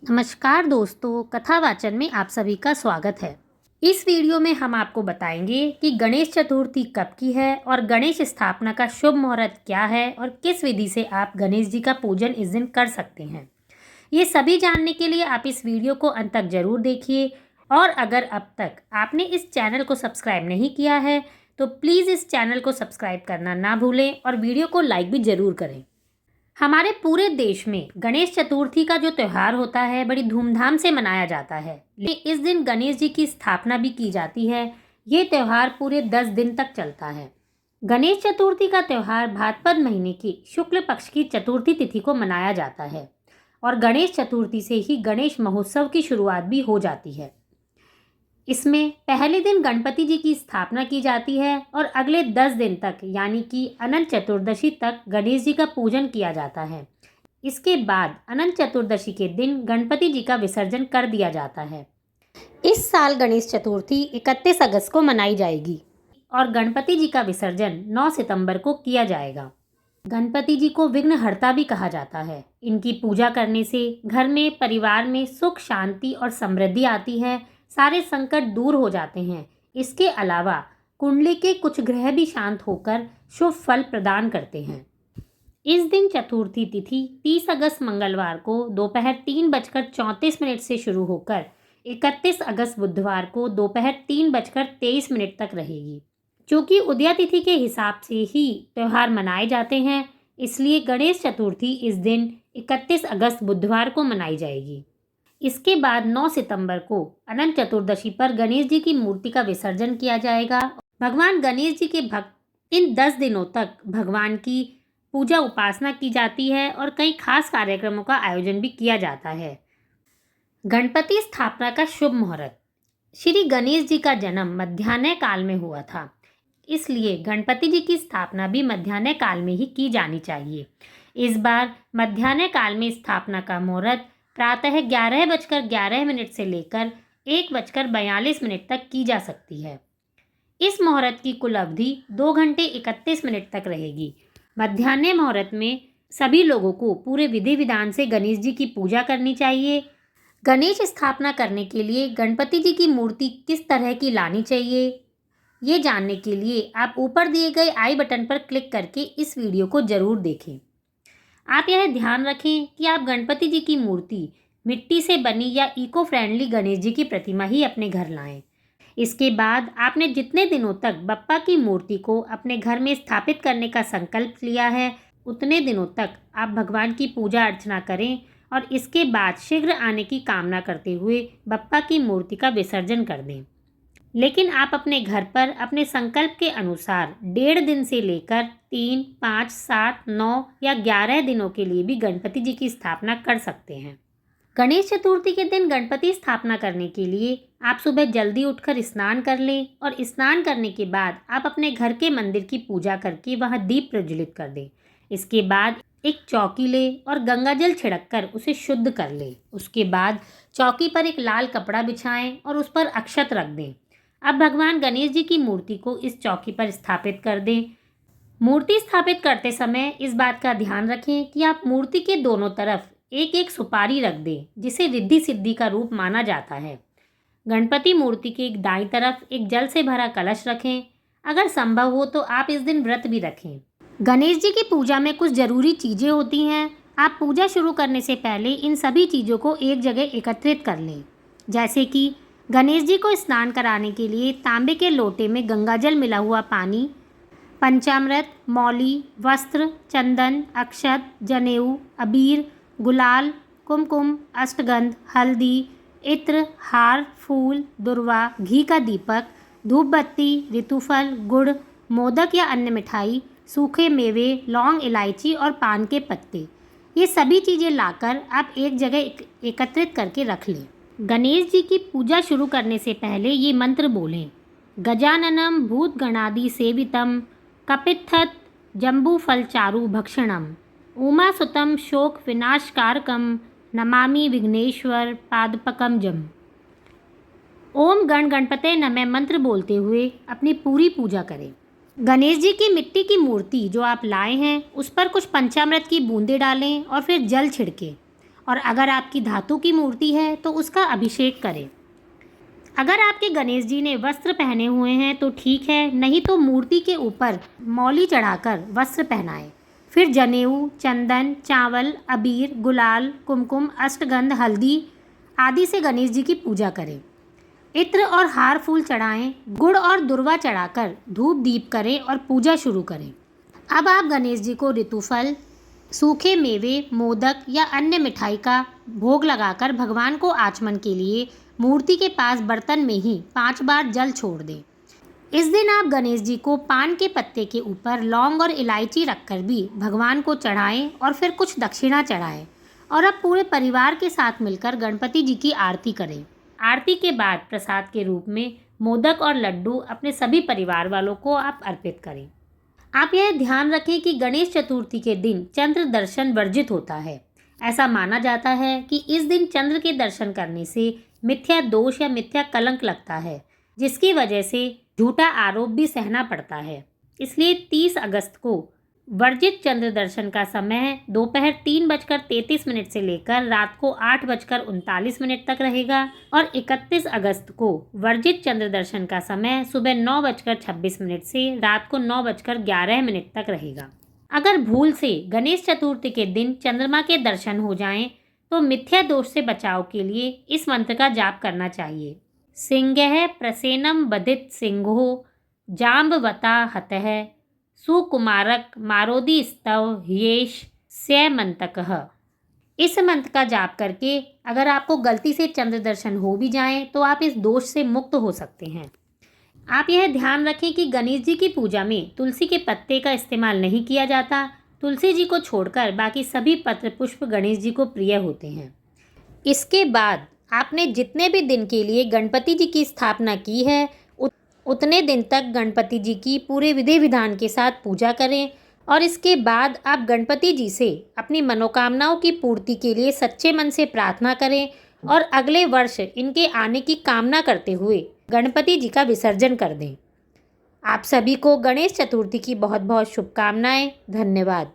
नमस्कार दोस्तों, कथावाचन में आप सभी का स्वागत है। इस वीडियो में हम आपको बताएंगे कि गणेश चतुर्थी कब की है और गणेश स्थापना का शुभ मुहूर्त क्या है और किस विधि से आप गणेश जी का पूजन इस दिन कर सकते हैं। ये सभी जानने के लिए आप इस वीडियो को अंत तक जरूर देखिए और अगर अब तक आपने इस चैनल को सब्सक्राइब नहीं किया है तो प्लीज़ इस चैनल को सब्सक्राइब करना ना भूलें और वीडियो को लाइक भी ज़रूर करें। हमारे पूरे देश में गणेश चतुर्थी का जो त्यौहार होता है बड़ी धूमधाम से मनाया जाता है। लेकिन इस दिन गणेश जी की स्थापना भी की जाती है। ये त्यौहार पूरे 10 दिन तक चलता है। गणेश चतुर्थी का त्यौहार भाद्रपद महीने की शुक्ल पक्ष की चतुर्थी तिथि को मनाया जाता है और गणेश चतुर्थी से ही गणेश महोत्सव की शुरुआत भी हो जाती है। इसमें पहले दिन गणपति जी की स्थापना की जाती है और अगले 10 दिन तक यानी कि अनंत चतुर्दशी तक गणेश जी का पूजन किया जाता है। इसके बाद अनंत चतुर्दशी के दिन गणपति जी का विसर्जन कर दिया जाता है। इस साल गणेश चतुर्थी 31 अगस्त को मनाई जाएगी और गणपति जी का विसर्जन 9 सितंबर को किया जाएगा। गणपति जी को विघ्नहर्ता भी कहा जाता है। इनकी पूजा करने से घर में परिवार में सुख शांति और समृद्धि आती है, सारे संकट दूर हो जाते हैं। इसके अलावा कुंडली के कुछ ग्रह भी शांत होकर शुभ फल प्रदान करते हैं। इस दिन चतुर्थी तिथि 30 अगस्त मंगलवार को दोपहर 3:34 से शुरू होकर 31 अगस्त बुधवार को दोपहर 3:23 तक रहेगी। क्योंकि उदया तिथि के हिसाब से ही त्यौहार मनाए जाते हैं, इसलिए गणेश चतुर्थी इस दिन 31 अगस्त बुधवार को मनाई जाएगी। इसके बाद 9 सितंबर को अनंत चतुर्दशी पर गणेश जी की मूर्ति का विसर्जन किया जाएगा। भगवान गणेश जी के भक्त इन 10 दिनों तक भगवान की पूजा उपासना की जाती है और कई खास कार्यक्रमों का आयोजन भी किया जाता है। गणपति स्थापना का शुभ मुहूर्त। श्री गणेश जी का जन्म मध्याह्न काल में हुआ था, इसलिए गणपति जी की स्थापना भी मध्याह्न काल में ही की जानी चाहिए। इस बार मध्याह्न काल में स्थापना का मुहूर्त प्रातः 11:11 से लेकर 1:42 तक की जा सकती है। इस मुहूर्त की कुल अवधि 2 घंटे 31 मिनट तक रहेगी। मध्याह्न मुहूर्त में सभी लोगों को पूरे विधि विधान से गणेश जी की पूजा करनी चाहिए। गणेश स्थापना करने के लिए गणपति जी की मूर्ति किस तरह की लानी चाहिए, ये जानने के लिए आप ऊपर दिए गए आई बटन पर क्लिक करके इस वीडियो को ज़रूर देखें। आप यह ध्यान रखें कि आप गणपति जी की मूर्ति मिट्टी से बनी या इको फ्रेंडली गणेश जी की प्रतिमा ही अपने घर लाएं। इसके बाद आपने जितने दिनों तक बप्पा की मूर्ति को अपने घर में स्थापित करने का संकल्प लिया है, उतने दिनों तक आप भगवान की पूजा अर्चना करें और इसके बाद शीघ्र आने की कामना करते हुए बप्पा की मूर्ति का विसर्जन कर दें। लेकिन आप अपने घर पर अपने संकल्प के अनुसार 1.5 दिन से लेकर 3, 5, 7, 9 या 11 दिनों के लिए भी गणपति जी की स्थापना कर सकते हैं। गणेश चतुर्थी के दिन गणपति स्थापना करने के लिए आप सुबह जल्दी उठकर स्नान कर लें और स्नान करने के बाद आप अपने घर के मंदिर की पूजा करके वहां दीप प्रज्वलित कर दें। इसके बाद एक चौकी लें और गंगाजल छिड़ककर उसे शुद्ध कर लें। उसके बाद चौकी पर एक लाल कपड़ा बिछाएं और उस पर अक्षत रख दें। अब भगवान गणेश जी की मूर्ति को इस चौकी पर स्थापित कर दें। मूर्ति स्थापित करते समय इस बात का ध्यान रखें कि आप मूर्ति के दोनों तरफ एक एक सुपारी रख दें, जिसे रिद्धि सिद्धि का रूप माना जाता है। गणपति मूर्ति के दाईं तरफ एक जल से भरा कलश रखें। अगर संभव हो तो आप इस दिन व्रत भी रखें। गणेश जी की पूजा में कुछ जरूरी चीज़ें होती हैं। आप पूजा शुरू करने से पहले इन सभी चीज़ों को एक जगह एकत्रित कर लें। जैसे कि गणेश जी को स्नान कराने के लिए तांबे के लोटे में गंगाजल मिला हुआ पानी, पंचामृत, मौली, वस्त्र, चंदन, अक्षत, जनेऊ, अबीर, गुलाल, कुमकुम, अष्टगंध, हल्दी, इत्र, हार, फूल, दुर्वा, घी का दीपक, धूप बत्ती, ऋतुफल, गुड़, मोदक या अन्य मिठाई, सूखे मेवे, लौंग, इलायची और पान के पत्ते, ये सभी चीज़ें लाकर आप एक जगह एकत्रित करके रख लें। गणेश जी की पूजा शुरू करने से पहले ये मंत्र बोलें। गजाननम भूत गणादि सेवितम कपित्थत जम्बूफल चारु भक्षणम उमासुतम शोक विनाशकारकम नमामि विघ्नेश्वर पादपकम जम। ओम गण गणपते नमः मंत्र बोलते हुए अपनी पूरी पूजा करें। गणेश जी की मिट्टी की मूर्ति जो आप लाए हैं उस पर कुछ पंचामृत की बूंदें डालें और फिर जल छिड़कें और अगर आपकी धातु की मूर्ति है तो उसका अभिषेक करें। अगर आपके गणेश जी ने वस्त्र पहने हुए हैं तो ठीक है, नहीं तो मूर्ति के ऊपर मौली चढ़ाकर वस्त्र पहनाएं। फिर जनेऊ, चंदन, चावल, अबीर, गुलाल, कुमकुम, अष्टगंध, हल्दी आदि से गणेश जी की पूजा करें। इत्र और हार फूल चढ़ाएं, गुड़ और दुर्वा चढ़ाकर धूप दीप करें और पूजा शुरू करें। अब आप गणेश जी को ऋतुफल, सूखे मेवे, मोदक या अन्य मिठाई का भोग लगाकर भगवान को आचमन के लिए मूर्ति के पास बर्तन में ही 5 बार जल छोड़ दें। इस दिन आप गणेश जी को पान के पत्ते के ऊपर लौंग और इलायची रखकर भी भगवान को चढ़ाएं और फिर कुछ दक्षिणा चढ़ाएं। और अब पूरे परिवार के साथ मिलकर गणपति जी की आरती करें। आरती के बाद प्रसाद के रूप में मोदक और लड्डू अपने सभी परिवार वालों को आप अर्पित करें। आप यह ध्यान रखें कि गणेश चतुर्थी के दिन चंद्र दर्शन वर्जित होता है। ऐसा माना जाता है कि इस दिन चंद्र के दर्शन करने से मिथ्या दोष या मिथ्या कलंक लगता है, जिसकी वजह से झूठा आरोप भी सहना पड़ता है। इसलिए 30 अगस्त को वर्जित चंद्र दर्शन का समय दोपहर 3:33 से लेकर रात को 8:39 तक रहेगा और 31 अगस्त को वर्जित चंद्र दर्शन का समय सुबह 9:26 से रात को 9:11 तक रहेगा। अगर भूल से गणेश चतुर्थी के दिन चंद्रमा के दर्शन हो जाएं, तो मिथ्या दोष से बचाव के लिए इस मंत्र का जाप करना चाहिए। सिंहः प्रसेनम बधित सिंहो जाम्बवता हतः सुकुमारक मारोदी स्तव ह्येष स्यमंतकः। इस मंत्र का जाप करके अगर आपको गलती से चंद्र दर्शन हो भी जाएं, तो आप इस दोष से मुक्त हो सकते हैं। आप यह ध्यान रखें कि गणेश जी की पूजा में तुलसी के पत्ते का इस्तेमाल नहीं किया जाता। तुलसी जी को छोड़कर बाकी सभी पत्र पुष्प गणेश जी को प्रिय होते हैं। इसके बाद आपने जितने भी दिन के लिए गणपति जी की स्थापना की है, उतने दिन तक गणपति जी की पूरे विधि विधान के साथ पूजा करें और इसके बाद आप गणपति जी से अपनी मनोकामनाओं की पूर्ति के लिए सच्चे मन से प्रार्थना करें और अगले वर्ष इनके आने की कामना करते हुए गणपति जी का विसर्जन कर दें। आप सभी को गणेश चतुर्थी की बहुत बहुत शुभकामनाएं। धन्यवाद।